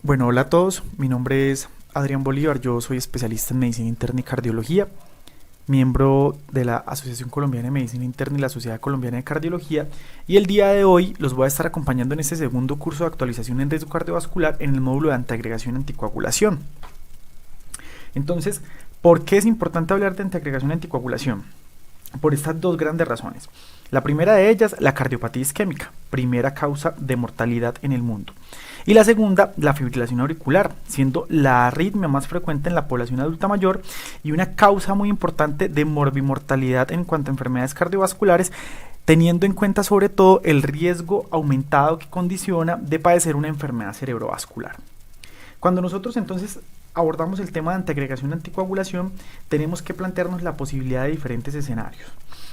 Bueno, hola a todos, mi nombre es Adrián Bolívar, yo soy especialista en medicina interna y cardiología, miembro de la Asociación Colombiana de Medicina Interna y la Sociedad Colombiana de Cardiología, y el día de hoy los voy a estar acompañando en este segundo curso de actualización en riesgo cardiovascular en el módulo de antiagregación y anticoagulación. Entonces, ¿por qué es importante hablar de antiagregación y anticoagulación? Por estas dos grandes razones. La primera de ellas, la cardiopatía isquémica, primera causa de mortalidad en el mundo. Y la segunda, la fibrilación auricular, siendo la arritmia más frecuente en la población adulta mayor y una causa muy importante de morbimortalidad en cuanto a enfermedades cardiovasculares, teniendo en cuenta sobre todo el riesgo aumentado que condiciona de padecer una enfermedad cerebrovascular. Cuando nosotros entonces abordamos el tema de antiagregación y anticoagulación, tenemos que plantearnos la posibilidad de diferentes escenarios.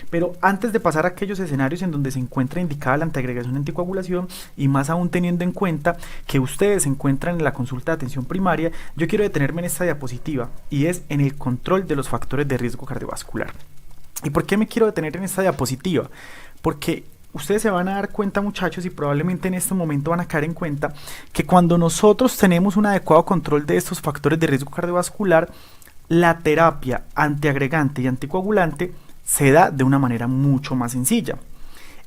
Pero antes de pasar a aquellos escenarios en donde se encuentra indicada la antiagregación y anticoagulación, y más aún teniendo en cuenta que ustedes se encuentran en la consulta de atención primaria, yo quiero detenerme en esta diapositiva, y es en el control de los factores de riesgo cardiovascular. ¿Y por qué me quiero detener en esta diapositiva? Porque ustedes se van a dar cuenta, muchachos, y probablemente en este momento van a caer en cuenta que cuando nosotros tenemos un adecuado control de estos factores de riesgo cardiovascular, la terapia antiagregante y anticoagulante se da de una manera mucho más sencilla.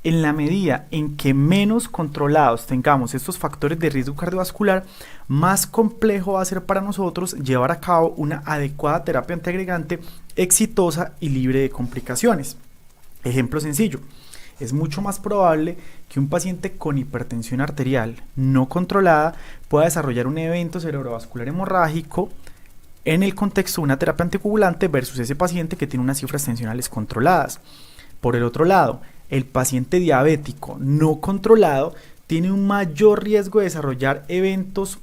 En la medida en que menos controlados tengamos estos factores de riesgo cardiovascular, más complejo va a ser para nosotros llevar a cabo una adecuada terapia antiagregante exitosa y libre de complicaciones. Ejemplo sencillo. Es mucho más probable que un paciente con hipertensión arterial no controlada pueda desarrollar un evento cerebrovascular hemorrágico en el contexto de una terapia anticoagulante versus ese paciente que tiene unas cifras tensionales controladas. Por el otro lado, el paciente diabético no controlado tiene un mayor riesgo de desarrollar eventos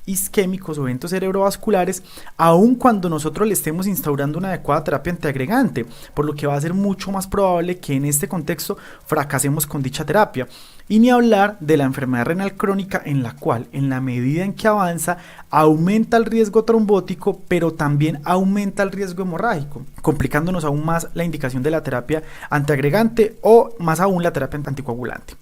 isquémicos o eventos cerebrovasculares, aun cuando nosotros le estemos instaurando una adecuada terapia antiagregante, por lo que va a ser mucho más probable que en este contexto fracasemos con dicha terapia. Y ni hablar de la enfermedad renal crónica, en la cual, en la medida en que avanza, aumenta el riesgo trombótico, pero también aumenta el riesgo hemorrágico, complicándonos aún más la indicación de la terapia antiagregante o más aún la terapia anticoagulante.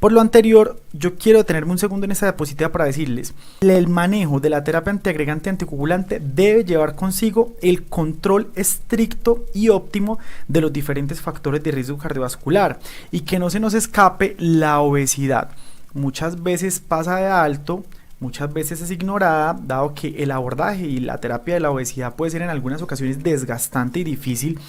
Por lo anterior, yo quiero detenerme un segundo en esta diapositiva para decirles, el manejo de la terapia antiagregante y anticoagulante debe llevar consigo el control estricto y óptimo de los diferentes factores de riesgo cardiovascular y que no se nos escape la obesidad. Muchas veces pasa de alto, muchas veces es ignorada, dado que el abordaje y la terapia de la obesidad puede ser en algunas ocasiones desgastante y difícil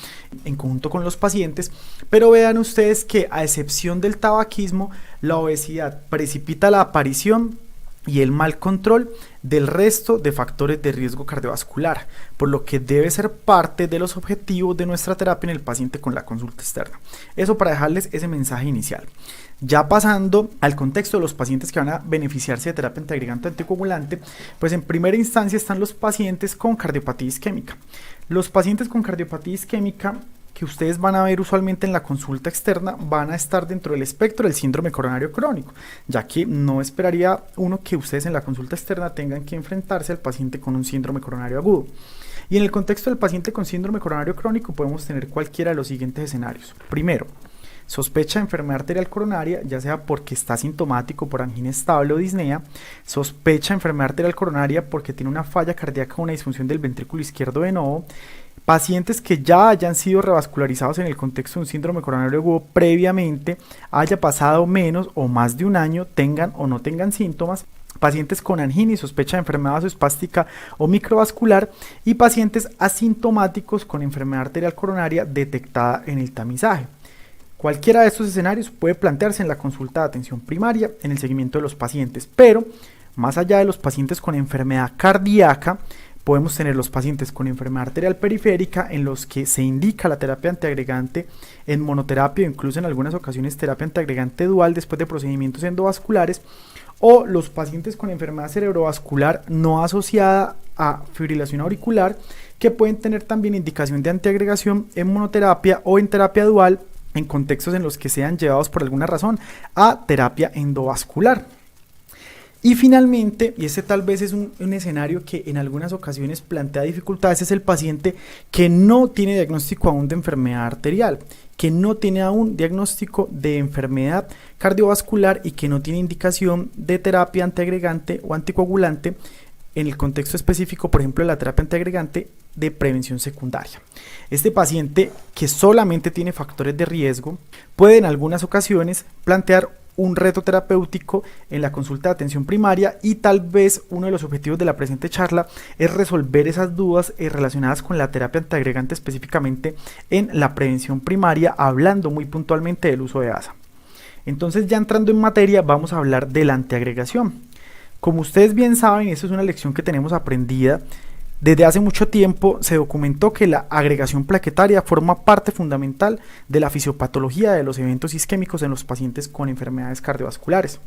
en conjunto con los pacientes, pero vean ustedes que a excepción del tabaquismo, la obesidad precipita la aparición y el mal control del resto de factores de riesgo cardiovascular, por lo que debe ser parte de los objetivos de nuestra terapia en el paciente con la consulta externa. Eso para dejarles ese mensaje inicial. Ya pasando al contexto de los pacientes que van a beneficiarse de terapia antiagregante anticoagulante, pues en primera instancia están los pacientes con cardiopatía isquémica. Los pacientes con cardiopatía isquémica que ustedes van a ver usualmente en la consulta externa van a estar dentro del espectro del síndrome coronario crónico, ya que no esperaría uno que ustedes en la consulta externa tengan que enfrentarse al paciente con un síndrome coronario agudo. Y en el contexto del paciente con síndrome coronario crónico podemos tener cualquiera de los siguientes escenarios. Primero, sospecha de enfermedad arterial coronaria, ya sea porque está sintomático por angina estable o disnea, sospecha de enfermedad arterial coronaria porque tiene una falla cardíaca o una disfunción del ventrículo izquierdo de novo, pacientes que ya hayan sido revascularizados en el contexto de un síndrome coronario agudo previamente, haya pasado menos o más de un año, tengan o no tengan síntomas, pacientes con angina y sospecha de enfermedad vasoespástica o microvascular y pacientes asintomáticos con enfermedad arterial coronaria detectada en el tamizaje. Cualquiera de estos escenarios puede plantearse en la consulta de atención primaria en el seguimiento de los pacientes, pero más allá de los pacientes con enfermedad cardíaca, podemos tener los pacientes con enfermedad arterial periférica en los que se indica la terapia antiagregante en monoterapia o incluso en algunas ocasiones terapia antiagregante dual después de procedimientos endovasculares, o los pacientes con enfermedad cerebrovascular no asociada a fibrilación auricular que pueden tener también indicación de antiagregación en monoterapia o en terapia dual en contextos en los que sean llevados por alguna razón a terapia endovascular. Y finalmente, y este tal vez es un escenario que en algunas ocasiones plantea dificultades, es el paciente que no tiene diagnóstico aún de enfermedad arterial, que no tiene aún diagnóstico de enfermedad cardiovascular y que no tiene indicación de terapia antiagregante o anticoagulante en el contexto específico, por ejemplo, de la terapia antiagregante de prevención secundaria. Este paciente que solamente tiene factores de riesgo puede en algunas ocasiones plantear un reto terapéutico en la consulta de atención primaria, y tal vez uno de los objetivos de la presente charla es resolver esas dudas relacionadas con la terapia antiagregante, específicamente en la prevención primaria, hablando muy puntualmente del uso de ASA. Entonces, ya entrando en materia, vamos a hablar de la antiagregación. Como ustedes bien saben, esta es una lección que tenemos aprendida. Desde hace mucho tiempo se documentó que la agregación plaquetaria forma parte fundamental de la fisiopatología de los eventos isquémicos en los pacientes con enfermedades cardiovasculares.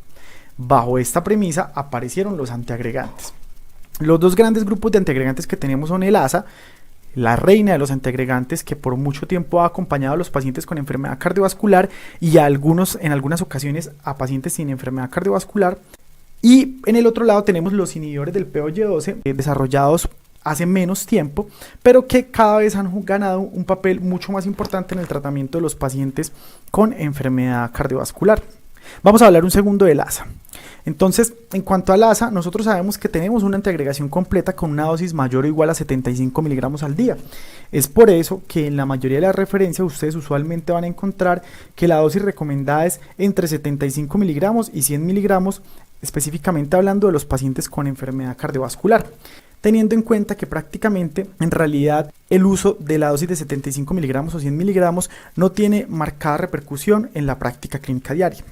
Bajo esta premisa aparecieron los antiagregantes. Los dos grandes grupos de antiagregantes que tenemos son el ASA, la reina de los antiagregantes, que por mucho tiempo ha acompañado a los pacientes con enfermedad cardiovascular y en algunas ocasiones a pacientes sin enfermedad cardiovascular. Y en el otro lado tenemos los inhibidores del POY12 desarrollados hace menos tiempo, pero que cada vez han ganado un papel mucho más importante en el tratamiento de los pacientes con enfermedad cardiovascular. Vamos a hablar un segundo del ASA. Entonces, en cuanto al ASA, nosotros sabemos que tenemos una antiagregación completa con una dosis mayor o igual a 75 miligramos al día. Es por eso que en la mayoría de las referencias ustedes usualmente van a encontrar que la dosis recomendada es entre 75 miligramos y 100 miligramos, específicamente hablando de los pacientes con enfermedad cardiovascular, teniendo en cuenta que prácticamente en realidad el uso de la dosis de 75 miligramos o 100 miligramos no tiene marcada repercusión en la práctica clínica diaria.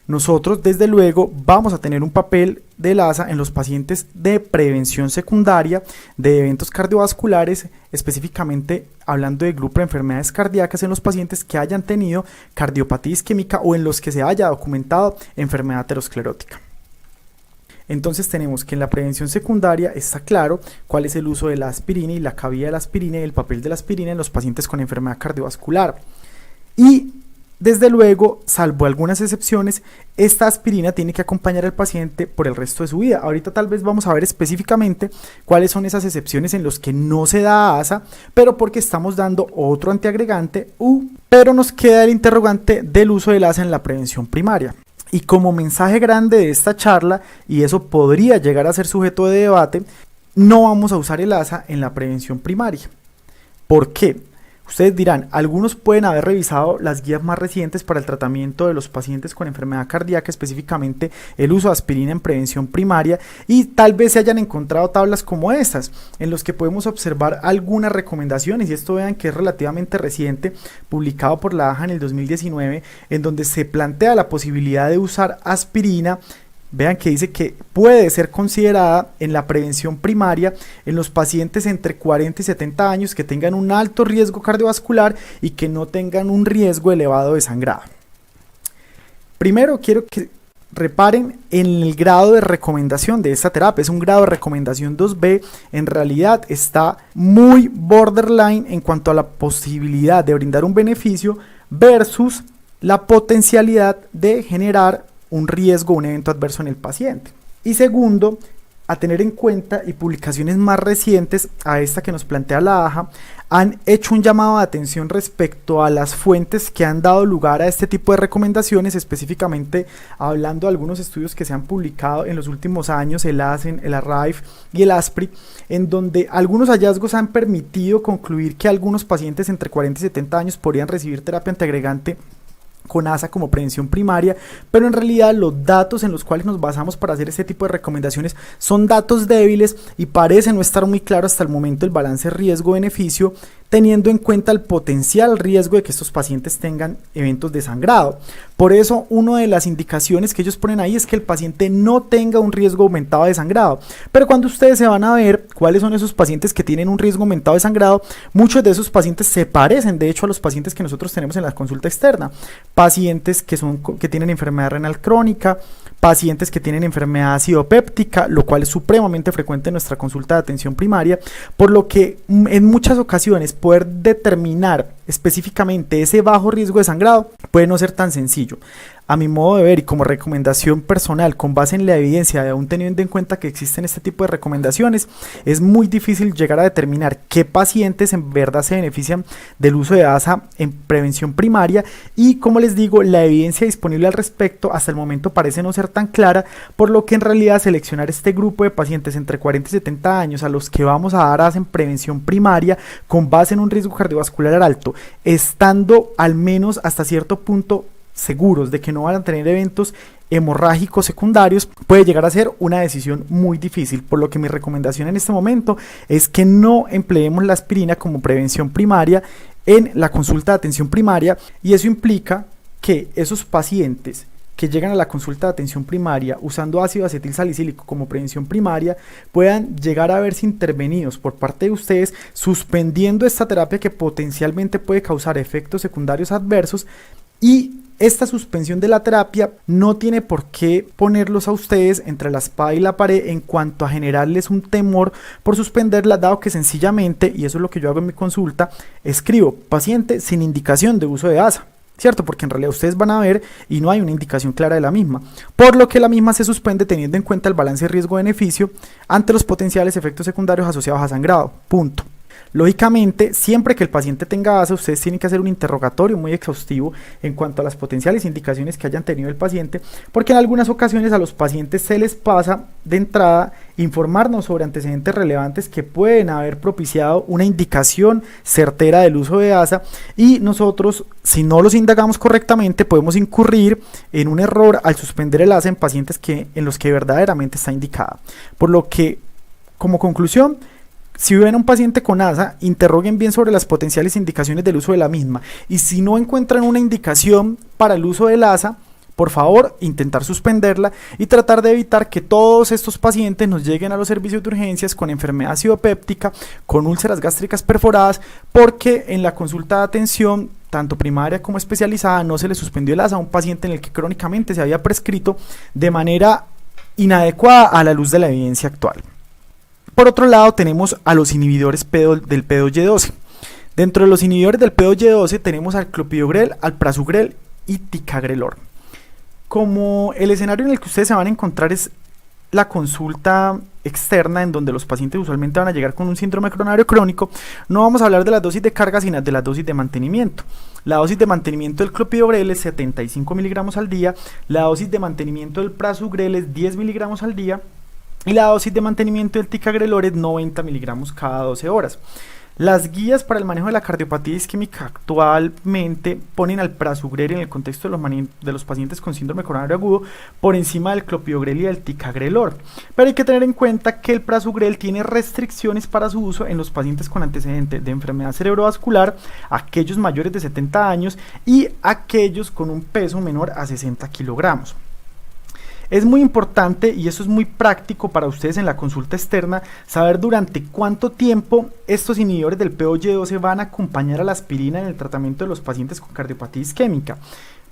Nosotros desde luego vamos a tener un papel del ASA en los pacientes de prevención secundaria de eventos cardiovasculares, específicamente hablando del grupo de enfermedades cardíacas en los pacientes que hayan tenido cardiopatía isquémica o en los que se haya documentado enfermedad aterosclerótica. Entonces tenemos que en la prevención secundaria está claro cuál es el uso de la aspirina y la cabida de la aspirina y el papel de la aspirina en los pacientes con enfermedad cardiovascular. Y desde luego, salvo algunas excepciones, esta aspirina tiene que acompañar al paciente por el resto de su vida. Ahorita tal vez vamos a ver específicamente cuáles son esas excepciones en los que no se da ASA, pero porque estamos dando otro antiagregante, pero nos queda el interrogante del uso del ASA en la prevención primaria. Y como mensaje grande de esta charla, y eso podría llegar a ser sujeto de debate, no vamos a usar el ASA en la prevención primaria. ¿Por qué? Ustedes dirán, algunos pueden haber revisado las guías más recientes para el tratamiento de los pacientes con enfermedad cardíaca, específicamente el uso de aspirina en prevención primaria, y tal vez se hayan encontrado tablas como estas, en los que podemos observar algunas recomendaciones, y esto vean que es relativamente reciente, publicado por la AJA en el 2019, en donde se plantea la posibilidad de usar aspirina. Vean que dice que puede ser considerada en la prevención primaria en los pacientes entre 40 y 70 años que tengan un alto riesgo cardiovascular y que no tengan un riesgo elevado de sangrado. Primero quiero que reparen en el grado de recomendación de esta terapia. Es un grado de recomendación 2B. En realidad está muy borderline en cuanto a la posibilidad de brindar un beneficio versus la potencialidad de generar un riesgo, un evento adverso en el paciente. Y segundo, a tener en cuenta, y publicaciones más recientes a esta que nos plantea la AJA, han hecho un llamado de atención respecto a las fuentes que han dado lugar a este tipo de recomendaciones, específicamente hablando de algunos estudios que se han publicado en los últimos años, el ASEN, el ARRIVE y el ASPRI, en donde algunos hallazgos han permitido concluir que algunos pacientes entre 40 y 70 años podrían recibir terapia antiagregante con ASA como prevención primaria, pero en realidad los datos en los cuales nos basamos para hacer este tipo de recomendaciones son datos débiles y parece no estar muy claro hasta el momento el balance riesgo-beneficio, teniendo en cuenta el potencial riesgo de que estos pacientes tengan eventos de sangrado. Por eso, una de las indicaciones que ellos ponen ahí es que el paciente no tenga un riesgo aumentado de sangrado. Pero cuando ustedes se van a ver cuáles son esos pacientes que tienen un riesgo aumentado de sangrado, muchos de esos pacientes se parecen de hecho a los pacientes que nosotros tenemos en la consulta externa. Pacientes que tienen enfermedad renal crónica, pacientes que tienen enfermedad acidopéptica, lo cual es supremamente frecuente en nuestra consulta de atención primaria, por lo que en muchas ocasiones poder determinar específicamente ese bajo riesgo de sangrado puede no ser tan sencillo. A mi modo de ver y como recomendación personal, con base en la evidencia, aún teniendo en cuenta que existen este tipo de recomendaciones, es muy difícil llegar a determinar qué pacientes en verdad se benefician del uso de ASA en prevención primaria, y como les digo, la evidencia disponible al respecto hasta el momento parece no ser tan clara, por lo que en realidad seleccionar este grupo de pacientes entre 40 y 70 años a los que vamos a dar ASA en prevención primaria con base en un riesgo cardiovascular alto, estando al menos hasta cierto punto seguros de que no van a tener eventos hemorrágicos secundarios, puede llegar a ser una decisión muy difícil, por lo que mi recomendación en este momento es que no empleemos la aspirina como prevención primaria en la consulta de atención primaria, y eso implica que esos pacientes que llegan a la consulta de atención primaria usando ácido acetil salicílico como prevención primaria puedan llegar a verse intervenidos por parte de ustedes, suspendiendo esta terapia que potencialmente puede causar efectos secundarios adversos, y esta suspensión de la terapia no tiene por qué ponerlos a ustedes entre la espada y la pared en cuanto a generarles un temor por suspenderla, dado que sencillamente, y eso es lo que yo hago en mi consulta, escribo paciente sin indicación de uso de ASA, ¿cierto? Porque en realidad ustedes van a ver y no hay una indicación clara de la misma, por lo que la misma se suspende teniendo en cuenta el balance riesgo-beneficio ante los potenciales efectos secundarios asociados a sangrado, punto. Lógicamente, siempre que el paciente tenga ASA, ustedes tienen que hacer un interrogatorio muy exhaustivo en cuanto a las potenciales indicaciones que hayan tenido el paciente, porque en algunas ocasiones a los pacientes se les pasa de entrada informarnos sobre antecedentes relevantes que pueden haber propiciado una indicación certera del uso de ASA, y nosotros, si no los indagamos correctamente, podemos incurrir en un error al suspender el ASA en pacientes en los que verdaderamente está indicada. Por lo que, como conclusión, si ven a un paciente con ASA, interroguen bien sobre las potenciales indicaciones del uso de la misma, y si no encuentran una indicación para el uso del ASA, por favor, intentar suspenderla y tratar de evitar que todos estos pacientes nos lleguen a los servicios de urgencias con enfermedad acidopéptica, con úlceras gástricas perforadas, porque en la consulta de atención, tanto primaria como especializada, no se le suspendió el ASA a un paciente en el que crónicamente se había prescrito de manera inadecuada a la luz de la evidencia actual. Por otro lado, tenemos a los inhibidores del P2Y12. Dentro de los inhibidores del P2Y12 tenemos al clopidogrel, al prasugrel y ticagrelor. Como el escenario en el que ustedes se van a encontrar es la consulta externa, en donde los pacientes usualmente van a llegar con un síndrome coronario crónico, no vamos a hablar de las dosis de carga, sino de las dosis de mantenimiento. La dosis de mantenimiento del clopidogrel es 75 miligramos al día, la dosis de mantenimiento del prasugrel es 10 miligramos al día, y la dosis de mantenimiento del ticagrelor es 90 miligramos cada 12 horas. Las guías para el manejo de la cardiopatía isquémica actualmente ponen al prasugrel en el contexto de los pacientes con síndrome coronario agudo por encima del clopidogrel y del ticagrelor, pero hay que tener en cuenta que el prasugrel tiene restricciones para su uso en los pacientes con antecedentes de enfermedad cerebrovascular, aquellos mayores de 70 años y aquellos con un peso menor a 60 kilogramos. Es muy importante, y eso es muy práctico para ustedes en la consulta externa, saber durante cuánto tiempo estos inhibidores del P2Y12 van a acompañar a la aspirina en el tratamiento de los pacientes con cardiopatía isquémica.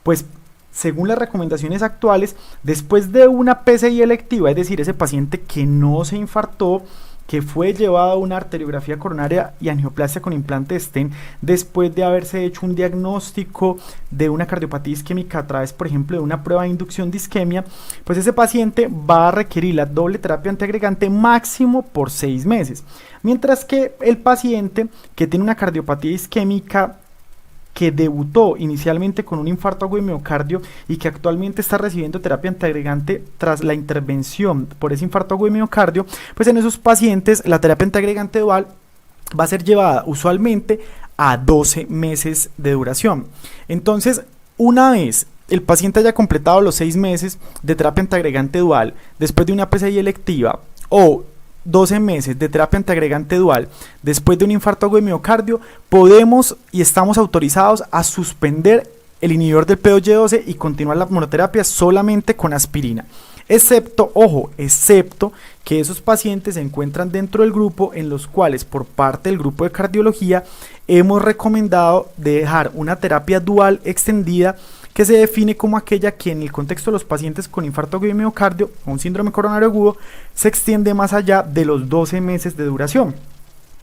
Pues, según las recomendaciones actuales, después de una PCI electiva, es decir, ese paciente que no se infartó, que fue llevado a una arteriografía coronaria y angioplastia con implante de stent, después de haberse hecho un diagnóstico de una cardiopatía isquémica a través, por ejemplo, de una prueba de inducción de isquemia, pues ese paciente va a requerir la doble terapia antiagregante máximo por 6 meses, mientras que el paciente que tiene una cardiopatía isquémica que debutó inicialmente con un infarto agudo de miocardio y que actualmente está recibiendo terapia antiagregante tras la intervención por ese infarto agudo de miocardio, pues en esos pacientes la terapia antiagregante dual va a ser llevada usualmente a 12 meses de duración. Entonces, una vez el paciente haya completado los 6 meses de terapia antiagregante dual después de una PCI electiva o 12 meses de terapia antiagregante dual después de un infarto agudo de miocardio, podemos y estamos autorizados a suspender el inhibidor del P2Y12 y continuar la monoterapia solamente con aspirina, excepto, ojo, excepto que esos pacientes se encuentran dentro del grupo en los cuales por parte del grupo de cardiología hemos recomendado dejar una terapia dual extendida, que se define como aquella que en el contexto de los pacientes con infarto agudo de miocardio o un síndrome coronario agudo se extiende más allá de los 12 meses de duración.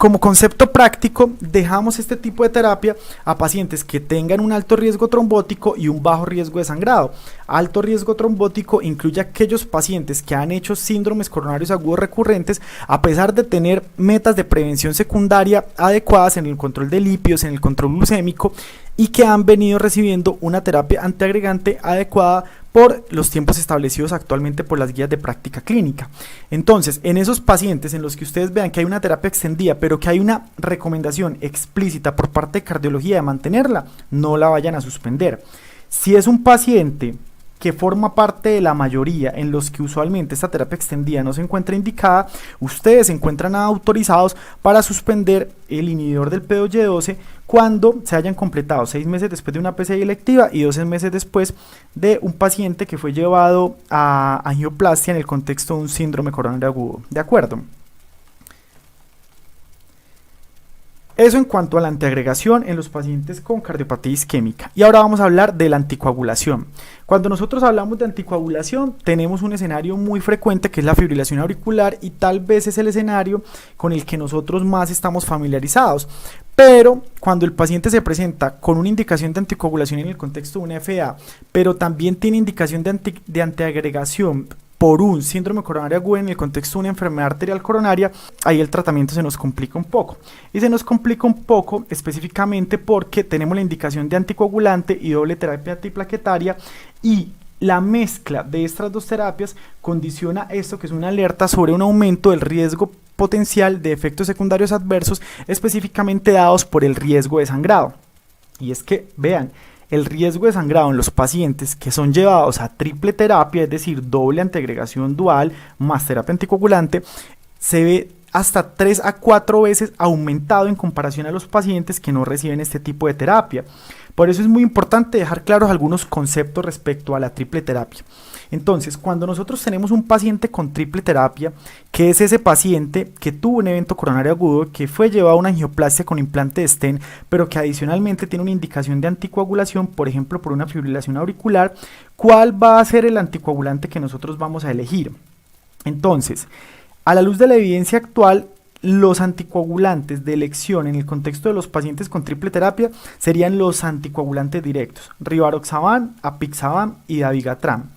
como concepto práctico, dejamos este tipo de terapia a pacientes que tengan un alto riesgo trombótico y un bajo riesgo de sangrado. Alto riesgo trombótico incluye aquellos pacientes que han hecho síndromes coronarios agudos recurrentes a pesar de tener metas de prevención secundaria adecuadas en el control de lípidos, en el control glucémico, y que han venido recibiendo una terapia antiagregante adecuada por los tiempos establecidos actualmente por las guías de práctica clínica. Entonces, en esos pacientes en los que ustedes vean que hay una terapia extendida, pero que hay una recomendación explícita por parte de cardiología de mantenerla, no la vayan a suspender. Si es un paciente que forma parte de la mayoría en los que usualmente esta terapia extendida no se encuentra indicada, ustedes se encuentran autorizados para suspender el inhibidor del POY12 cuando se hayan completado 6 meses después de una PCI electiva y 12 meses después de un paciente que fue llevado a angioplastia en el contexto de un síndrome coronario agudo. ¿De acuerdo? Eso en cuanto a la antiagregación en los pacientes con cardiopatía isquémica. Y ahora vamos a hablar de la anticoagulación. Cuando nosotros hablamos de anticoagulación, tenemos un escenario muy frecuente que es la fibrilación auricular y tal vez es el escenario con el que nosotros más estamos familiarizados. Pero cuando el paciente se presenta con una indicación de anticoagulación en el contexto de una FA, pero también tiene indicación de antiagregación por un síndrome coronario agudo en el contexto de una enfermedad arterial coronaria, ahí el tratamiento se nos complica un poco. Y se nos complica un poco específicamente porque tenemos la indicación de anticoagulante y doble terapia antiplaquetaria, y la mezcla de estas dos terapias condiciona esto, que es una alerta sobre un aumento del riesgo potencial de efectos secundarios adversos, específicamente dados por el riesgo de sangrado. Y es que, vean, el riesgo de sangrado en los pacientes que son llevados a triple terapia, es decir, doble antiagregación dual más terapia anticoagulante, se ve hasta 3 a 4 veces aumentado en comparación a los pacientes que no reciben este tipo de terapia. Por eso es muy importante dejar claros algunos conceptos respecto a la triple terapia. Entonces, cuando nosotros tenemos un paciente con triple terapia, que es ese paciente que tuvo un evento coronario agudo, que fue llevado a una angioplastia con implante de stent, pero que adicionalmente tiene una indicación de anticoagulación, por ejemplo, por una fibrilación auricular, ¿cuál va a ser el anticoagulante que nosotros vamos a elegir? Entonces, a la luz de la evidencia actual, los anticoagulantes de elección en el contexto de los pacientes con triple terapia serían los anticoagulantes directos, rivaroxaban, apixaban y dabigatran.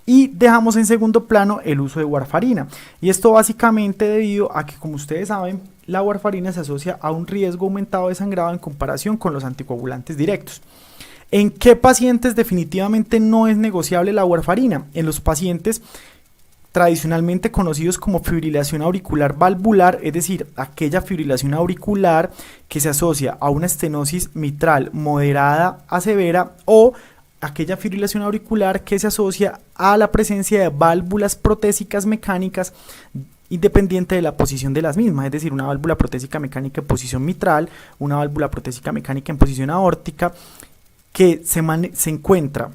Y dejamos en segundo plano el uso de warfarina. Y esto básicamente debido a que, como ustedes saben, la warfarina se asocia a un riesgo aumentado de sangrado en comparación con los anticoagulantes directos. ¿En qué pacientes definitivamente no es negociable la warfarina? En los pacientes tradicionalmente conocidos como fibrilación auricular valvular, es decir, aquella fibrilación auricular que se asocia a una estenosis mitral moderada a severa, o aquella fibrilación auricular que se asocia a la presencia de válvulas protésicas mecánicas independiente de la posición de las mismas, es decir, una válvula protésica mecánica en posición mitral, una válvula protésica mecánica en posición aórtica, que se encuentra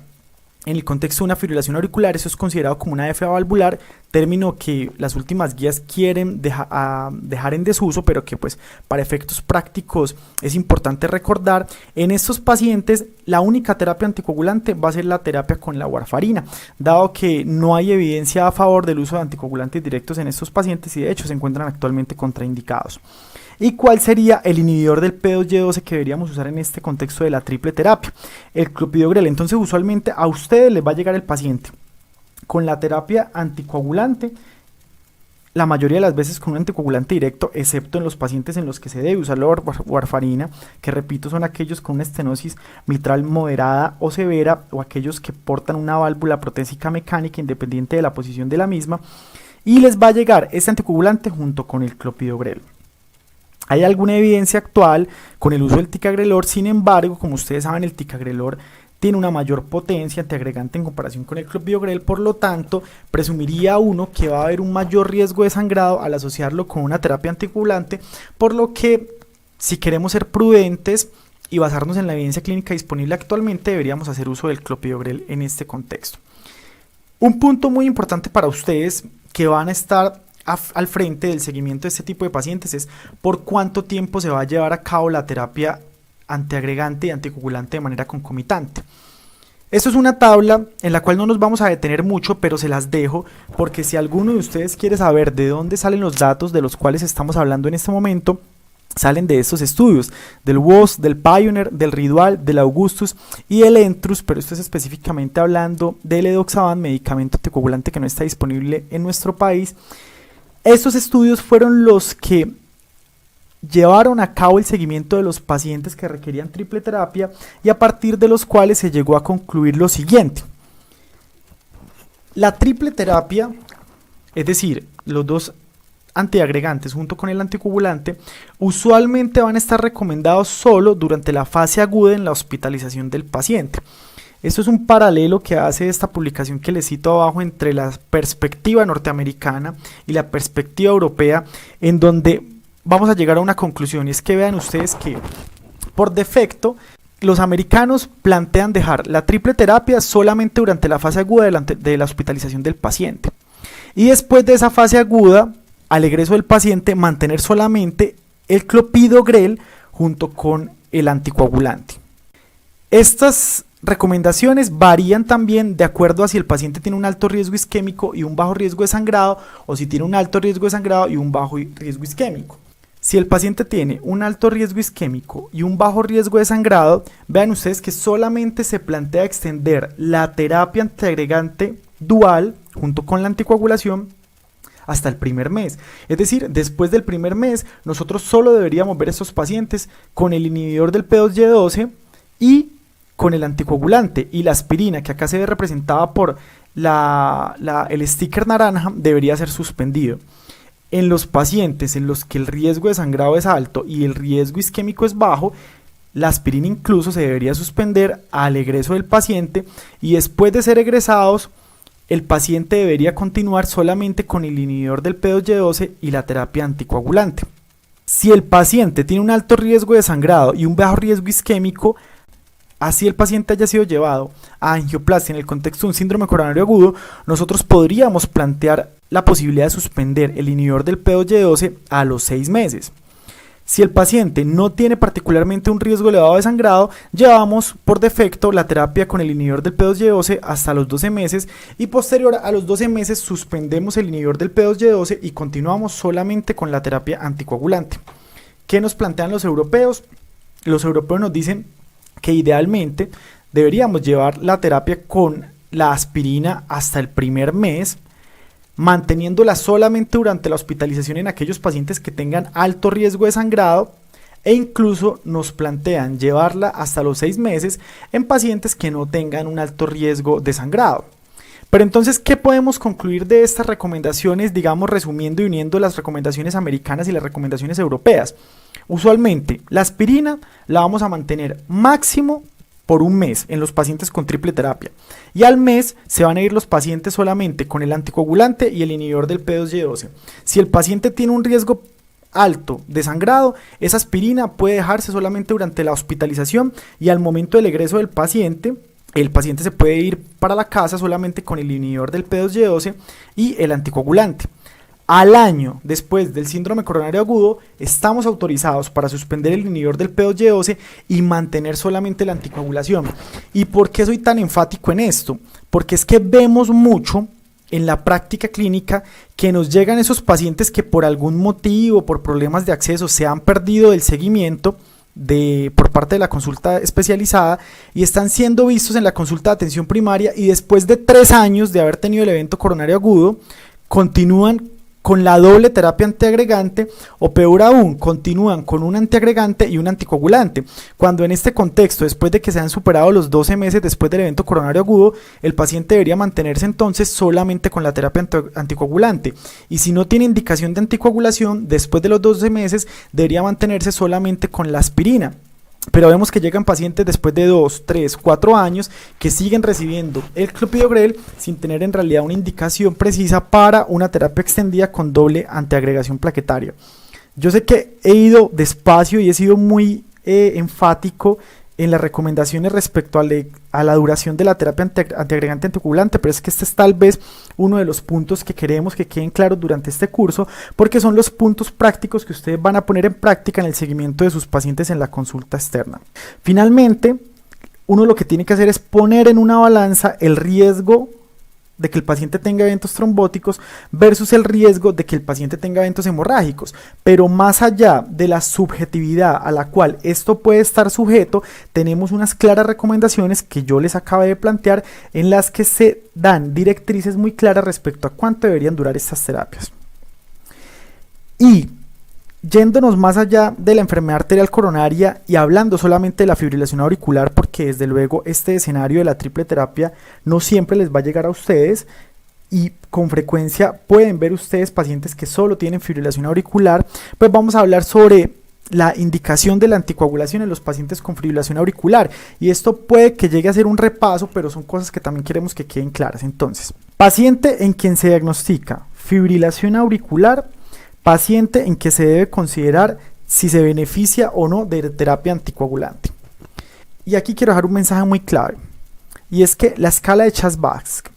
en el contexto de una fibrilación auricular. Eso es considerado como una FA valvular, término que las últimas guías quieren dejar en desuso, pero que pues para efectos prácticos es importante recordar. En estos pacientes la única terapia anticoagulante va a ser la terapia con la warfarina, dado que no hay evidencia a favor del uso de anticoagulantes directos en estos pacientes y de hecho se encuentran actualmente contraindicados. ¿Y cuál sería el inhibidor del P2Y12 que deberíamos usar en este contexto de la triple terapia? El clopidogrel. Entonces, usualmente a ustedes les va a llegar el paciente con la terapia anticoagulante, la mayoría de las veces con un anticoagulante directo, excepto en los pacientes en los que se debe usar la warfarina, que repito son aquellos con una estenosis mitral moderada o severa, o aquellos que portan una válvula protésica mecánica independiente de la posición de la misma, y les va a llegar este anticoagulante junto con el clopidogrel. Hay alguna evidencia actual con el uso del ticagrelor, sin embargo, como ustedes saben, el ticagrelor tiene una mayor potencia antiagregante en comparación con el clopidogrel, por lo tanto, presumiría uno que va a haber un mayor riesgo de sangrado al asociarlo con una terapia anticoagulante, por lo que, si queremos ser prudentes y basarnos en la evidencia clínica disponible actualmente, deberíamos hacer uso del clopidogrel en este contexto. Un punto muy importante para ustedes que van a estar al frente del seguimiento de este tipo de pacientes es por cuánto tiempo se va a llevar a cabo la terapia antiagregante y anticoagulante de manera concomitante. Esto es una tabla en la cual no nos vamos a detener mucho, pero se las dejo porque si alguno de ustedes quiere saber de dónde salen los datos de los cuales estamos hablando en este momento, salen de estos estudios, del WOS, del Pioneer, del Ridual, del Augustus y del Entrus, pero esto es específicamente hablando del Edoxaban, medicamento anticoagulante que no está disponible en nuestro país. Estos estudios fueron los que llevaron a cabo el seguimiento de los pacientes que requerían triple terapia y a partir de los cuales se llegó a concluir lo siguiente. La triple terapia, es decir, los dos antiagregantes junto con el anticoagulante, usualmente van a estar recomendados solo durante la fase aguda en la hospitalización del paciente. Esto es un paralelo que hace esta publicación que les cito abajo entre la perspectiva norteamericana y la perspectiva europea, en donde vamos a llegar a una conclusión, y es que vean ustedes que por defecto los americanos plantean dejar la triple terapia solamente durante la fase aguda de la hospitalización del paciente, y después de esa fase aguda, al egreso del paciente, mantener solamente el clopidogrel junto con el anticoagulante. Estas recomendaciones varían también de acuerdo a si el paciente tiene un alto riesgo isquémico y un bajo riesgo de sangrado, o si tiene un alto riesgo de sangrado y un bajo riesgo isquémico. Si el paciente tiene un alto riesgo isquémico y un bajo riesgo de sangrado, vean ustedes que solamente se plantea extender la terapia antiagregante dual junto con la anticoagulación hasta el primer mes. Es decir, después del primer mes, nosotros solo deberíamos ver a estos pacientes con el inhibidor del P2Y12 y con el anticoagulante, y la aspirina, que acá se ve representada por el sticker naranja, debería ser suspendido. En los pacientes en los que el riesgo de sangrado es alto y el riesgo isquémico es bajo, la aspirina incluso se debería suspender al egreso del paciente, y después de ser egresados, el paciente debería continuar solamente con el inhibidor del P2Y12 y la terapia anticoagulante. Si el paciente tiene un alto riesgo de sangrado y un bajo riesgo isquémico, así el paciente haya sido llevado a angioplastia en el contexto de un síndrome coronario agudo, nosotros podríamos plantear la posibilidad de suspender el inhibidor del P2Y12 a los 6 meses. Si el paciente no tiene particularmente un riesgo elevado de sangrado, llevamos por defecto la terapia con el inhibidor del P2Y12 hasta los 12 meses, y posterior a los 12 meses suspendemos el inhibidor del P2Y12 y continuamos solamente con la terapia anticoagulante. ¿Qué nos plantean los europeos? Los europeos nos dicen que idealmente deberíamos llevar la terapia con la aspirina hasta el primer mes, manteniéndola solamente durante la hospitalización en aquellos pacientes que tengan alto riesgo de sangrado, e incluso nos plantean llevarla hasta los 6 meses en pacientes que no tengan un alto riesgo de sangrado. Pero entonces, ¿qué podemos concluir de estas recomendaciones, digamos resumiendo y uniendo las recomendaciones americanas y las recomendaciones europeas? Usualmente la aspirina la vamos a mantener máximo por un mes en los pacientes con triple terapia, y al mes se van a ir los pacientes solamente con el anticoagulante y el inhibidor del P2Y12. Si el paciente tiene un riesgo alto de sangrado, esa aspirina puede dejarse solamente durante la hospitalización, y al momento del egreso del paciente, el paciente se puede ir para la casa solamente con el inhibidor del P2Y12 y el anticoagulante. Al año después del síndrome coronario agudo, estamos autorizados para suspender el inhibidor del P2Y12 y mantener solamente la anticoagulación. ¿Y por qué soy tan enfático en esto? Porque es que vemos mucho en la práctica clínica que nos llegan esos pacientes que por algún motivo, por problemas de acceso, se han perdido del seguimiento por parte de la consulta especializada y están siendo vistos en la consulta de atención primaria, y después de 3 años de haber tenido el evento coronario agudo, continúan con la doble terapia antiagregante, o peor aún, continúan con un antiagregante y un anticoagulante, cuando en este contexto, después de que se han superado los 12 meses después del evento coronario agudo, el paciente debería mantenerse entonces solamente con la terapia anticoagulante, y si no tiene indicación de anticoagulación, después de los 12 meses debería mantenerse solamente con la aspirina. Pero vemos que llegan pacientes después de 2, 3, 4 años que siguen recibiendo el clopidogrel sin tener en realidad una indicación precisa para una terapia extendida con doble antiagregación plaquetaria. Yo sé que he ido despacio y he sido muy enfático en las recomendaciones respecto a la duración de la terapia antiagregante anticoagulante, pero es que este es tal vez uno de los puntos que queremos que queden claros durante este curso, porque son los puntos prácticos que ustedes van a poner en práctica en el seguimiento de sus pacientes en la consulta externa. Finalmente, uno lo que tiene que hacer es poner en una balanza el riesgo de que el paciente tenga eventos trombóticos versus el riesgo de que el paciente tenga eventos hemorrágicos. Pero más allá de la subjetividad a la cual esto puede estar sujeto, tenemos unas claras recomendaciones que yo les acabo de plantear, en las que se dan directrices muy claras respecto a cuánto deberían durar estas terapias. Y yéndonos más allá de la enfermedad arterial coronaria y hablando solamente de la fibrilación auricular, porque desde luego este escenario de la triple terapia no siempre les va a llegar a ustedes, y con frecuencia pueden ver ustedes pacientes que solo tienen fibrilación auricular, pues vamos a hablar sobre la indicación de la anticoagulación en los pacientes con fibrilación auricular, y esto puede que llegue a ser un repaso, pero son cosas que también queremos que queden claras. Entonces, paciente en quien se diagnostica fibrilación auricular, paciente en que se debe considerar si se beneficia o no de terapia anticoagulante. Y aquí quiero dejar un mensaje muy clave, y es que la escala de Chasles-Basque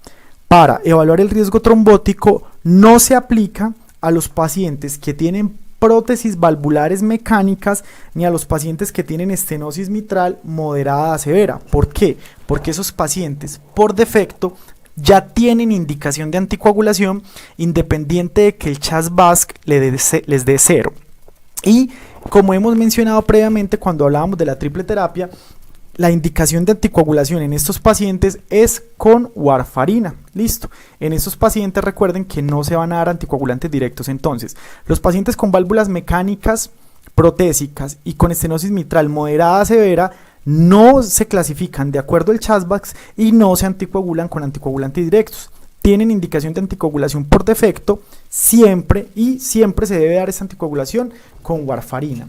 para evaluar el riesgo trombótico no se aplica a los pacientes que tienen prótesis valvulares mecánicas ni a los pacientes que tienen estenosis mitral moderada a severa. ¿Por qué? Porque esos pacientes por defecto ya tienen indicación de anticoagulación independiente de que el Chasles-Basque les dé 0. Y como hemos mencionado previamente cuando hablábamos de la triple terapia, la indicación de anticoagulación en estos pacientes es con warfarina. Listo. En estos pacientes recuerden que no se van a dar anticoagulantes directos. Entonces, los pacientes con válvulas mecánicas protésicas y con estenosis mitral moderada a severa no se clasifican de acuerdo al Chasles-Basque y no se anticoagulan con anticoagulantes directos. Tienen indicación de anticoagulación por defecto siempre, y siempre se debe dar esa anticoagulación con warfarina.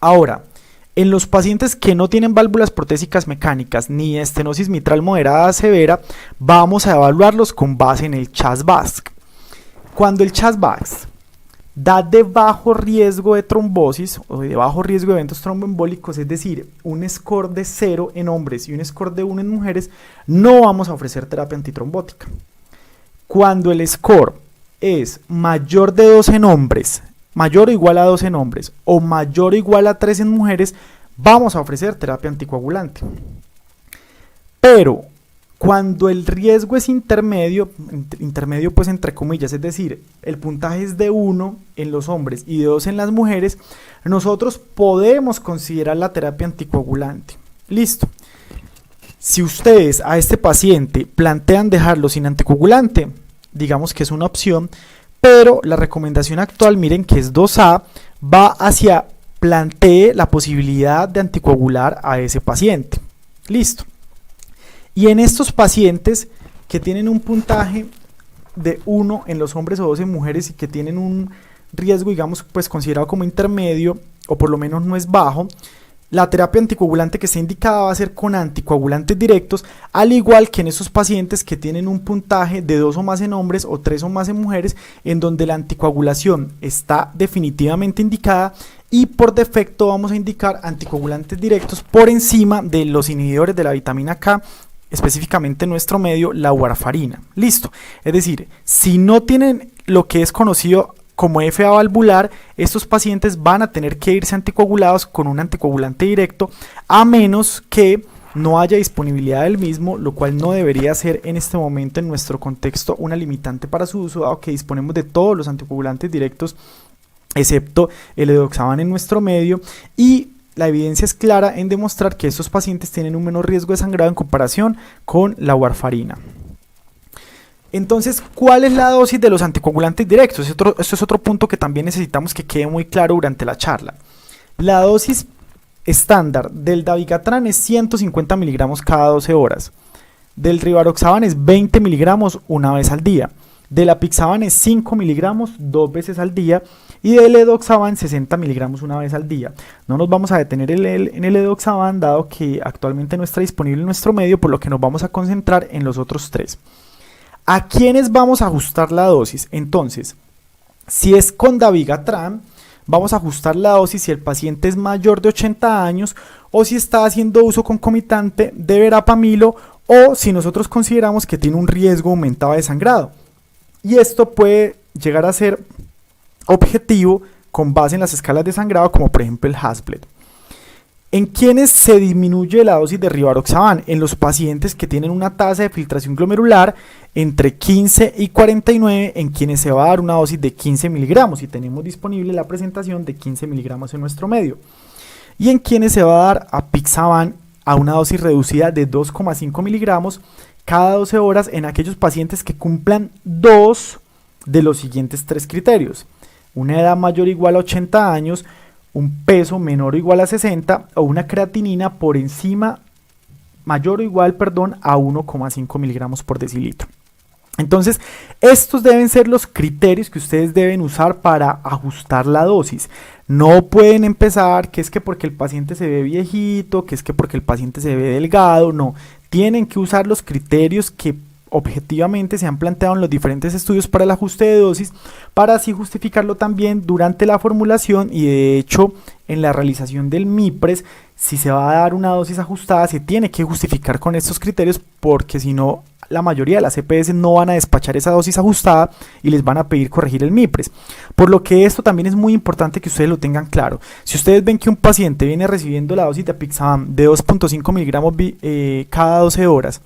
Ahora, en los pacientes que no tienen válvulas protésicas mecánicas ni estenosis mitral moderada a severa, vamos a evaluarlos con base en el Chasles-Basque. Cuando el Chasles-Basque da de bajo riesgo de trombosis o de bajo riesgo de eventos tromboembólicos, es decir, un score de 0 en hombres y un score de 1 en mujeres, no vamos a ofrecer terapia antitrombótica. Cuando el score es mayor de 2 en hombres, mayor o igual a 2 en hombres o mayor o igual a 3 en mujeres, vamos a ofrecer terapia anticoagulante. Pero cuando el riesgo es intermedio pues entre comillas, es decir, el puntaje es de 1 en los hombres y de 2 en las mujeres, nosotros podemos considerar la terapia anticoagulante. Listo. Si ustedes a este paciente plantean dejarlo sin anticoagulante, digamos que es una opción, pero la recomendación actual, miren que es 2A, va hacia plantee la posibilidad de anticoagular a ese paciente. Listo. Y en estos pacientes que tienen un puntaje de 1 en los hombres o 2 en mujeres y que tienen un riesgo, digamos, pues considerado como intermedio o por lo menos no es bajo, la terapia anticoagulante que está indicada va a ser con anticoagulantes directos, al igual que en esos pacientes que tienen un puntaje de 2 o más en hombres o 3 o más en mujeres, en donde la anticoagulación está definitivamente indicada y por defecto vamos a indicar anticoagulantes directos por encima de los inhibidores de la vitamina K, específicamente en nuestro medio la warfarina. Listo. Es decir, si no tienen lo que es conocido como FA valvular, estos pacientes van a tener que irse anticoagulados con un anticoagulante directo, a menos que no haya disponibilidad del mismo, lo cual no debería ser en este momento en nuestro contexto una limitante para su uso, dado que disponemos de todos los anticoagulantes directos excepto el edoxaban en nuestro medio, y la evidencia es clara en demostrar que estos pacientes tienen un menor riesgo de sangrado en comparación con la warfarina. Entonces, ¿cuál es la dosis de los anticoagulantes directos? Esto es otro punto que también necesitamos que quede muy claro durante la charla. La dosis estándar del dabigatran es 150 miligramos cada 12 horas. Del rivaroxaban es 20 miligramos una vez al día. Del apixaban es 5 miligramos 2 veces al día. Y del edoxaban 60 miligramos una vez al día. No nos vamos a detener en el edoxaban, dado que actualmente no está disponible en nuestro medio, por lo que nos vamos a concentrar en los otros 3. ¿A quiénes vamos a ajustar la dosis? Entonces, si es con dabigatran, vamos a ajustar la dosis si el paciente es mayor de 80 años o si está haciendo uso concomitante de verapamilo o si nosotros consideramos que tiene un riesgo aumentado de sangrado. Y esto puede llegar a ser objetivo con base en las escalas de sangrado, como por ejemplo el Hasbled. ¿En quiénes se disminuye la dosis de rivaroxaban? En los pacientes que tienen una tasa de filtración glomerular entre 15 y 49 en quienes se va a dar una dosis de 15 miligramos y tenemos disponible la presentación de 15 miligramos en nuestro medio, y en quienes se va a dar apixaban a una dosis reducida de 2,5 miligramos cada 12 horas en aquellos pacientes que cumplan dos de los siguientes tres criterios: una edad mayor o igual a 80 años, un peso menor o igual a 60 o una creatinina por encima mayor o igual, a 1,5 miligramos por decilitro. Entonces, estos deben ser los criterios que ustedes deben usar para ajustar la dosis. No pueden empezar que es que porque el paciente se ve viejito, que es que porque el paciente se ve delgado, no. Tienen que usar los criterios que objetivamente se han planteado en los diferentes estudios para el ajuste de dosis, para así justificarlo también durante la formulación y de hecho en la realización del MIPRES. Si se va a dar una dosis ajustada, se tiene que justificar con estos criterios, porque si no, la mayoría de las EPS no van a despachar esa dosis ajustada y les van a pedir corregir el MIPRES. Por lo que esto también es muy importante que ustedes lo tengan claro. Si ustedes ven que un paciente viene recibiendo la dosis de apixaban de 2,5 miligramos cada 12 horas,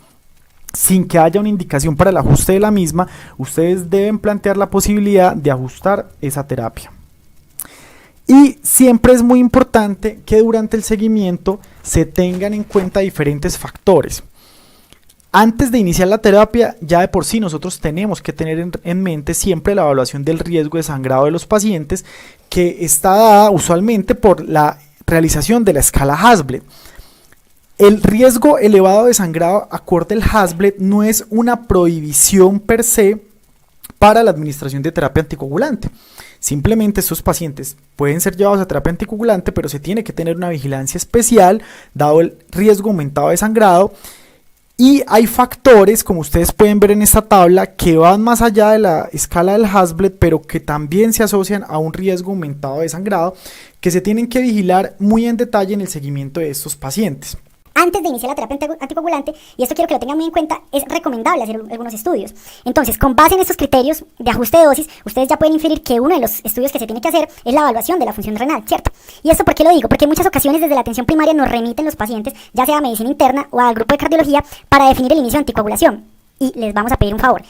sin que haya una indicación para el ajuste de la misma, ustedes deben plantear la posibilidad de ajustar esa terapia. Y siempre es muy importante que durante el seguimiento se tengan en cuenta diferentes factores. Antes de iniciar la terapia, ya de por sí nosotros tenemos que tener en mente siempre la evaluación del riesgo de sangrado de los pacientes, que está dada usualmente por la realización de la escala Hasbled. El riesgo elevado de sangrado acorde al Hasbled no es una prohibición per se para la administración de terapia anticoagulante. Simplemente estos pacientes pueden ser llevados a terapia anticoagulante, pero se tiene que tener una vigilancia especial dado el riesgo aumentado de sangrado. Y hay factores, como ustedes pueden ver en esta tabla, que van más allá de la escala del Hasbled, pero que también se asocian a un riesgo aumentado de sangrado, que se tienen que vigilar muy en detalle en el seguimiento de estos pacientes. Antes de iniciar la terapia anticoagulante, y esto quiero que lo tengan muy en cuenta, es recomendable hacer algunos estudios. Entonces, con base en estos criterios de ajuste de dosis, ustedes ya pueden inferir que uno de los estudios que se tiene que hacer es la evaluación de la función renal, ¿cierto? ¿Y esto por qué lo digo? Porque en muchas ocasiones desde la atención primaria nos remiten los pacientes, ya sea a medicina interna o al grupo de cardiología, para definir el inicio de anticoagulación. Y les vamos a pedir un favor.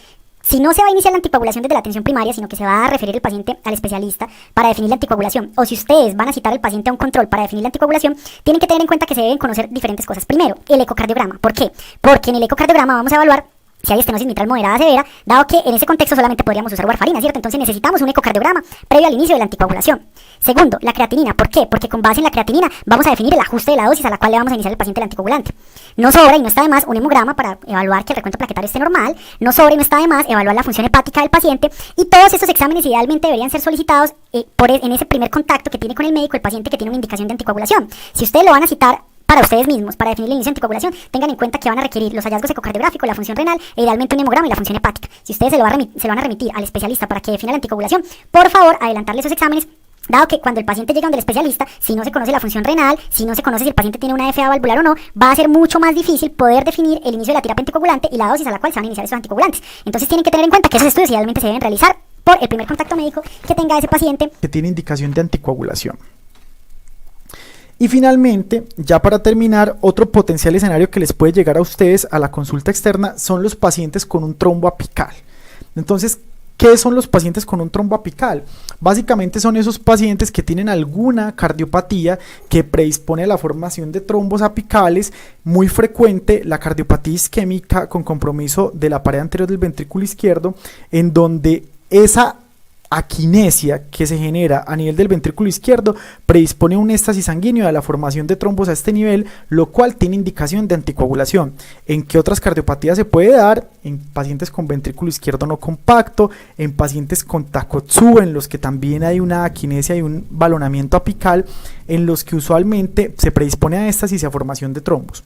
Si no se va a iniciar la anticoagulación desde la atención primaria, sino que se va a referir el paciente al especialista para definir la anticoagulación, o si ustedes van a citar al paciente a un control para definir la anticoagulación, tienen que tener en cuenta que se deben conocer diferentes cosas. Primero, el ecocardiograma. ¿Por qué? Porque en el ecocardiograma vamos a evaluar si hay estenosis mitral moderada severa, dado que en ese contexto solamente podríamos usar warfarina, ¿cierto? Entonces necesitamos un ecocardiograma previo al inicio de la anticoagulación. Segundo, la creatinina. ¿Por qué? Porque con base en la creatinina vamos a definir el ajuste de la dosis a la cual le vamos a iniciar el paciente el anticoagulante. No sobra y no está de más un hemograma para evaluar que el recuento plaquetario esté normal. No sobra y no está de más evaluar la función hepática del paciente. Y todos estos exámenes idealmente deberían ser solicitados en ese primer contacto que tiene con el médico el paciente que tiene una indicación de anticoagulación. Si ustedes lo van a citar para ustedes mismos, para definir el inicio de anticoagulación, tengan en cuenta que van a requerir los hallazgos ecocardiográficos, la función renal e idealmente un hemograma y la función hepática. Si ustedes se lo van a remitir al especialista para que defina la anticoagulación, por favor, adelantarle esos exámenes, dado que cuando el paciente llega donde el especialista, si no se conoce la función renal, si no se conoce si el paciente tiene una FA valvular o no, va a ser mucho más difícil poder definir el inicio de la terapia anticoagulante y la dosis a la cual se van a iniciar esos anticoagulantes. Entonces tienen que tener en cuenta que esos estudios idealmente se deben realizar por el primer contacto médico que tenga ese paciente que tiene indicación de anticoagulación. Y finalmente, ya para terminar, otro potencial escenario que les puede llegar a ustedes a la consulta externa son los pacientes con un trombo apical. Entonces, ¿qué son los pacientes con un trombo apical? Básicamente son esos pacientes que tienen alguna cardiopatía que predispone a la formación de trombos apicales, muy frecuente la cardiopatía isquémica con compromiso de la pared anterior del ventrículo izquierdo, en donde esa aquinesia que se genera a nivel del ventrículo izquierdo predispone a un éxtasis sanguíneo a la formación de trombos a este nivel, lo cual tiene indicación de anticoagulación. ¿En qué otras cardiopatías se puede dar? En pacientes con ventrículo izquierdo no compacto, en pacientes con Takotsu, en los que también hay una aquinesia y un balonamiento apical, en los que usualmente se predispone a éxtasis y a formación de trombos.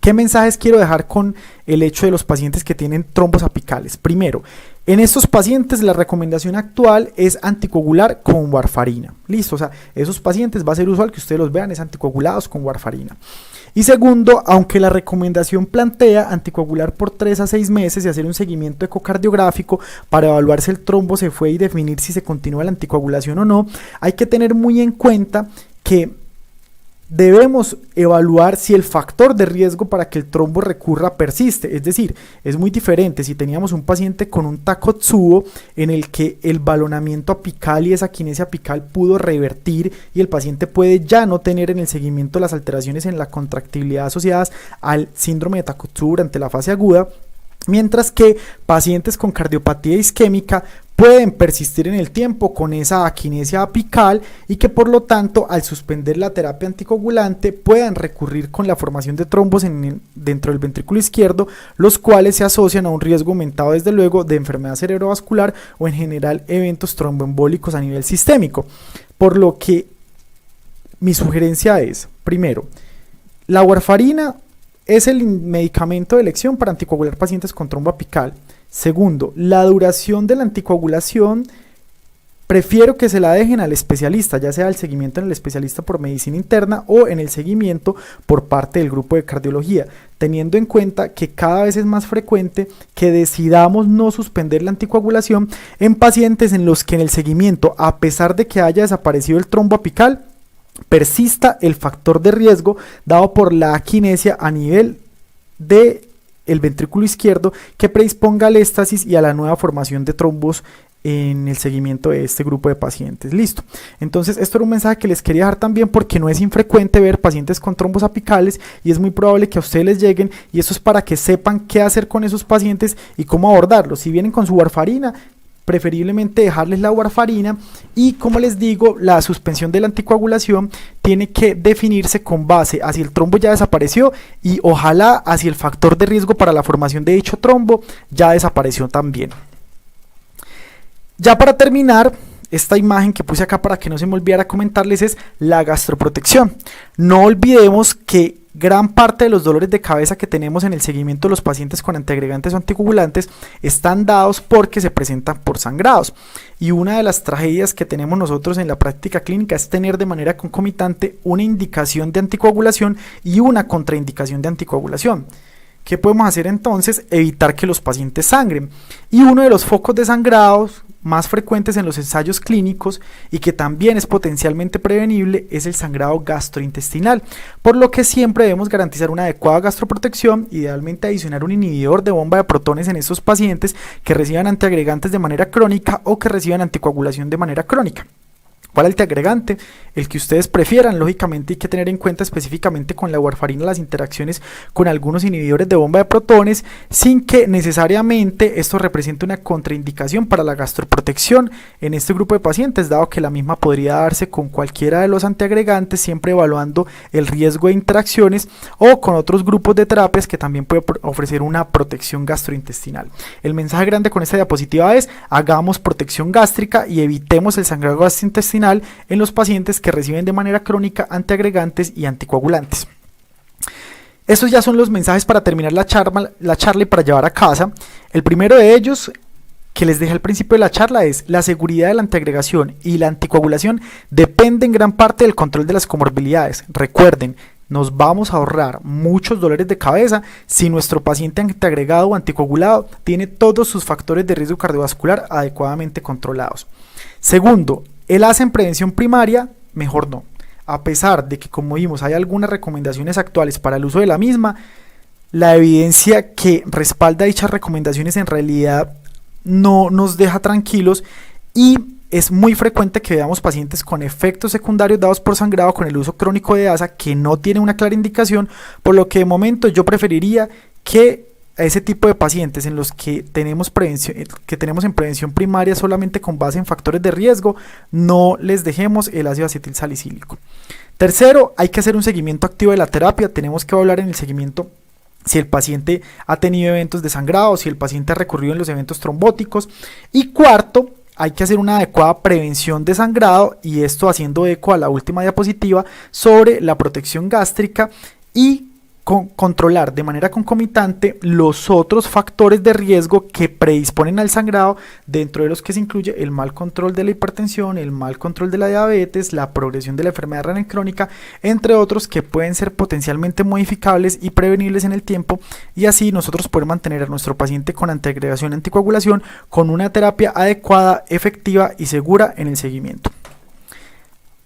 ¿Qué mensajes quiero dejar con el hecho de los pacientes que tienen trombos apicales? Primero, en estos pacientes la recomendación actual es anticoagular con warfarina. Listo, o sea, esos pacientes va a ser usual que ustedes los vean es anticoagulados con warfarina. Y segundo, aunque la recomendación plantea anticoagular por 3 a 6 meses y hacer un seguimiento ecocardiográfico para evaluar si el trombo se fue y definir si se continúa la anticoagulación o no, hay que tener muy en cuenta que debemos evaluar si el factor de riesgo para que el trombo recurra persiste. Es decir, es muy diferente si teníamos un paciente con un Takotsubo en el que el balonamiento apical y esa quinesia apical pudo revertir y el paciente puede ya no tener en el seguimiento las alteraciones en la contractibilidad asociadas al síndrome de Takotsubo durante la fase aguda, mientras que pacientes con cardiopatía isquémica pueden persistir en el tiempo con esa aquinesia apical y que por lo tanto al suspender la terapia anticoagulante puedan recurrir con la formación de trombos dentro del ventrículo izquierdo, los cuales se asocian a un riesgo aumentado desde luego de enfermedad cerebrovascular o en general eventos tromboembólicos a nivel sistémico. Por lo que mi sugerencia es, primero, la warfarina es el medicamento de elección para anticoagular pacientes con trombo apical. Segundo, la duración de la anticoagulación prefiero que se la dejen al especialista, ya sea el seguimiento en el especialista por medicina interna o en el seguimiento por parte del grupo de cardiología, teniendo en cuenta que cada vez es más frecuente que decidamos no suspender la anticoagulación en pacientes en los que en el seguimiento, a pesar de que haya desaparecido el trombo apical, persista el factor de riesgo dado por la aquinesia a nivel de el ventrículo izquierdo que predisponga al éstasis y a la nueva formación de trombos en el seguimiento de este grupo de pacientes. Listo. Entonces esto era un mensaje que les quería dejar también porque no es infrecuente ver pacientes con trombos apicales y es muy probable que a ustedes les lleguen, y eso es para que sepan qué hacer con esos pacientes y cómo abordarlos. Si vienen con su warfarina, preferiblemente dejarles la warfarina, y como les digo, la suspensión de la anticoagulación tiene que definirse con base a si el trombo ya desapareció y ojalá hacia el factor de riesgo para la formación de dicho trombo ya desapareció también. Ya para terminar, esta imagen que puse acá para que no se me olvidara comentarles es la gastroprotección. No olvidemos que gran parte de los dolores de cabeza que tenemos en el seguimiento de los pacientes con antiagregantes o anticoagulantes están dados porque se presentan por sangrados, y una de las tragedias que tenemos nosotros en la práctica clínica es tener de manera concomitante una indicación de anticoagulación y una contraindicación de anticoagulación. ¿Qué podemos hacer entonces? Evitar que los pacientes sangren, y uno de los focos de sangrados más frecuentes en los ensayos clínicos y que también es potencialmente prevenible es el sangrado gastrointestinal, por lo que siempre debemos garantizar una adecuada gastroprotección, idealmente adicionar un inhibidor de bomba de protones en estos pacientes que reciban antiagregantes de manera crónica o que reciban anticoagulación de manera crónica. ¿Cuál antiagregante? El que ustedes prefieran. Lógicamente hay que tener en cuenta específicamente con la warfarina las interacciones con algunos inhibidores de bomba de protones, sin que necesariamente esto represente una contraindicación para la gastroprotección en este grupo de pacientes, dado que la misma podría darse con cualquiera de los antiagregantes, siempre evaluando el riesgo de interacciones, o con otros grupos de terapias que también puede ofrecer una protección gastrointestinal. El mensaje grande con esta diapositiva es: hagamos protección gástrica y evitemos el sangrado gastrointestinal en los pacientes que reciben de manera crónica antiagregantes y anticoagulantes. Estos ya son los mensajes para terminar la charla y para llevar a casa. El primero de ellos, que les dejé al principio de la charla, es: la seguridad de la antiagregación y la anticoagulación depende en gran parte del control de las comorbilidades. Recuerden, nos vamos a ahorrar muchos dolores de cabeza si nuestro paciente antiagregado o anticoagulado tiene todos sus factores de riesgo cardiovascular adecuadamente controlados. Segundo, el ACE en prevención primaria, mejor no. A pesar de que, como vimos, hay algunas recomendaciones actuales para el uso de la misma, la evidencia que respalda dichas recomendaciones en realidad no nos deja tranquilos, y es muy frecuente que veamos pacientes con efectos secundarios dados por sangrado con el uso crónico de ASA que no tiene una clara indicación, por lo que de momento yo preferiría que a ese tipo de pacientes en los que tenemos en prevención primaria solamente con base en factores de riesgo, no les dejemos el ácido acetilsalicílico. Tercero, hay que hacer un seguimiento activo de la terapia. Tenemos que hablar en el seguimiento si el paciente ha tenido eventos de sangrado, si el paciente ha recurrido en los eventos trombóticos. Y cuarto, hay que hacer una adecuada prevención de sangrado, y esto haciendo eco a la última diapositiva sobre la protección gástrica, y controlar de manera concomitante los otros factores de riesgo que predisponen al sangrado, dentro de los que se incluye el mal control de la hipertensión, el mal control de la diabetes, la progresión de la enfermedad renal crónica, entre otros que pueden ser potencialmente modificables y prevenibles en el tiempo, y así nosotros poder mantener a nuestro paciente con antiagregación y anticoagulación con una terapia adecuada, efectiva y segura en el seguimiento.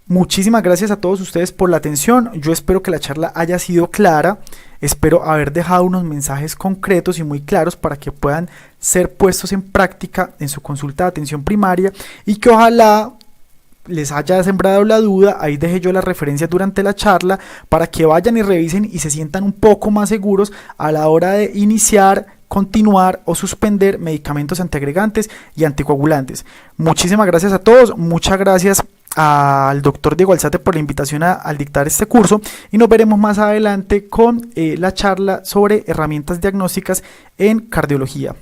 Muchísimas gracias a todos ustedes por la atención. Yo espero que la charla haya sido clara. Espero haber dejado unos mensajes concretos y muy claros para que puedan ser puestos en práctica en su consulta de atención primaria y que ojalá les haya sembrado la duda. Ahí dejé yo las referencias durante la charla para que vayan y revisen y se sientan un poco más seguros a la hora de iniciar, continuar o suspender medicamentos antiagregantes y anticoagulantes. Muchísimas gracias a todos. Muchas gracias al doctor Diego Alzate por la invitación al dictar este curso y nos veremos más adelante con la charla sobre herramientas diagnósticas en cardiología.